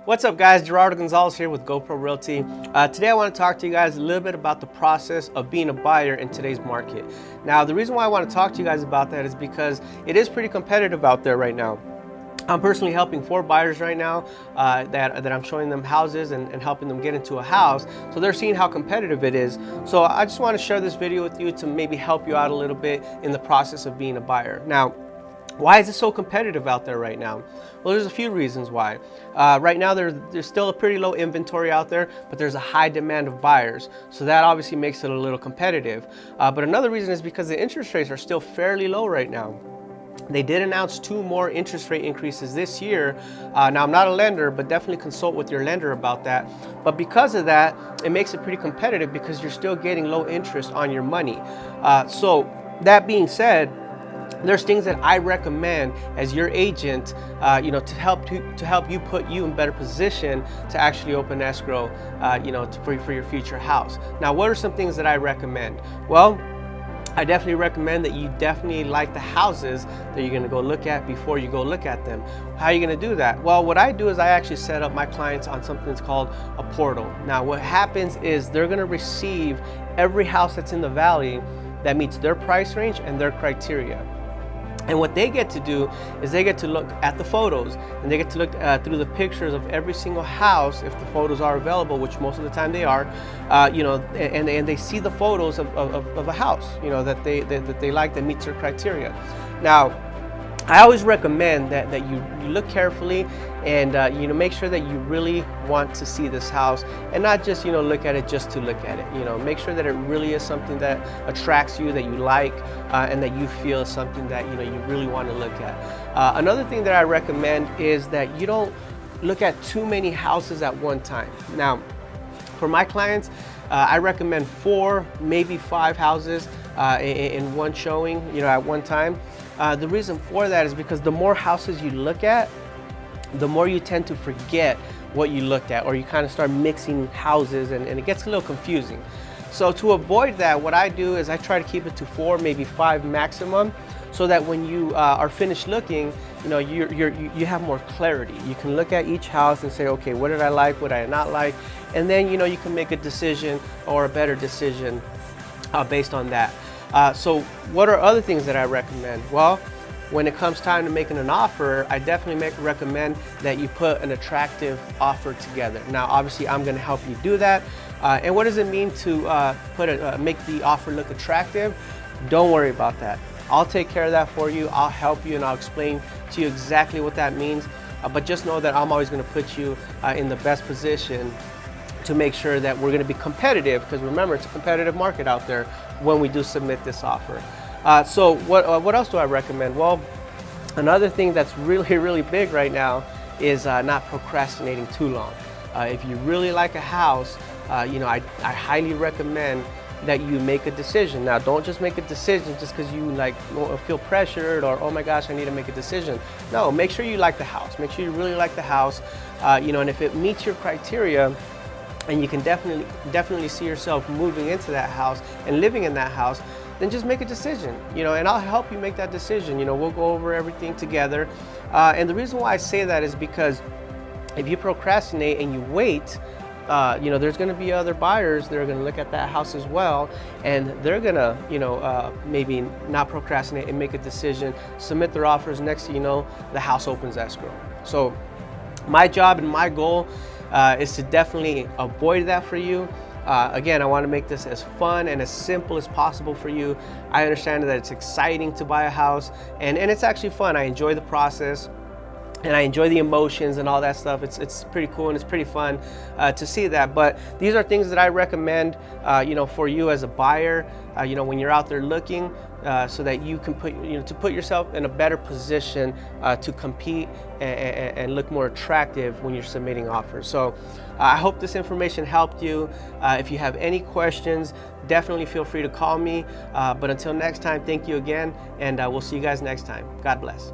What's up guys, Gerardo Gonzalez here with GoPro Realty. Today I want to talk to you guys a little bit about the process of being a buyer in today's market. Now the reason why I want to talk to you guys about that is because it is pretty competitive out there right now. I'm personally helping 4 buyers right now that I'm showing them houses and helping them get into a house. So they're seeing how competitive it is. So I just want to share this video with you to maybe help you out a little bit in the process of being a buyer. Now, why is it so competitive out there right now? Well, there's a few reasons why. Right now, there's still a pretty low inventory out there, but there's a high demand of buyers. So that obviously makes it a little competitive. But another reason is because the interest rates are still fairly low right now. They did announce 2 more interest rate increases this year. Now, I'm not a lender, but definitely consult with your lender about that. But because of that, it makes it pretty competitive because you're still getting low interest on your money. So that being said, there's things that I recommend as your agent, to help you put you in better position to actually open escrow, for your future house. Now, what are some things that I recommend? Well, I definitely recommend that you definitely like the houses that you're going to go look at before you go look at them. How are you going to do that? Well, what I do is I actually set up my clients on something that's called a portal. Now, what happens is they're going to receive every house that's in the valley that meets their price range and their criteria. And what they get to do is they get to look at the photos and they get to look through the pictures of every single house if the photos are available, which most of the time they are, and they see the photos of a house, that they like, that meets their criteria. Now, I always recommend that you look carefully and make sure that you really want to see this house and not just look at it just to look at it. Make sure that it really is something that attracts you, that you like, and that you feel is something that you really want to look at. Another thing that I recommend is that you don't look at too many houses at one time. Now, for my clients, I recommend 4, maybe 5 houses in one showing, at one time. The reason for that is because the more houses you look at, the more you tend to forget what you looked at, or you kind of start mixing houses and it gets a little confusing. So to avoid that, what I do is I try to keep it to 4, maybe 5 maximum, so that when you are finished looking, you have more clarity. You can look at each house and say, okay, what did I like, what did I not like? And then you can make a decision or a better decision based on that. So what are other things that I recommend? Well, when it comes time to making an offer, I definitely recommend that you put an attractive offer together. Now, obviously, I'm going to help you do that. And what does it mean to make the offer look attractive? Don't worry about that. I'll take care of that for you. I'll help you and I'll explain to you exactly what that means. But just know that I'm always going to put you in the best position to make sure that we're going to be competitive, because remember, it's a competitive market out there when we do submit this offer. So what else do I recommend? Well, another thing that's really big right now is not procrastinating too long. If you really like a house, I highly recommend that you make a decision. Now, don't just make a decision just because you feel pressured or, oh my gosh, I need to make a decision. No, make sure you like the house. Make sure you really like the house, and if it meets your criteria, and you can definitely see yourself moving into that house and living in that house, then just make a decision, and I'll help you make that decision. We'll go over everything together. And the reason why I say that is because if you procrastinate and you wait, there's going to be other buyers that are going to look at that house as well, and they're going to, maybe not procrastinate and make a decision, submit their offers. Next thing you know, the house opens escrow. So my job and my goal is to definitely avoid that for you. Again, I want to make this as fun and as simple as possible for you. I understand that it's exciting to buy a house, and it's actually fun. I enjoy the process, and I enjoy the emotions and all that stuff. It's pretty cool and it's pretty fun to see that. But these are things that I recommend, for you as a buyer, when you're out there looking, so that you can put yourself in a better position to compete and look more attractive when you're submitting offers. So I hope this information helped you. If you have any questions, definitely feel free to call me. But until next time, thank you again, and we'll see you guys next time. God bless.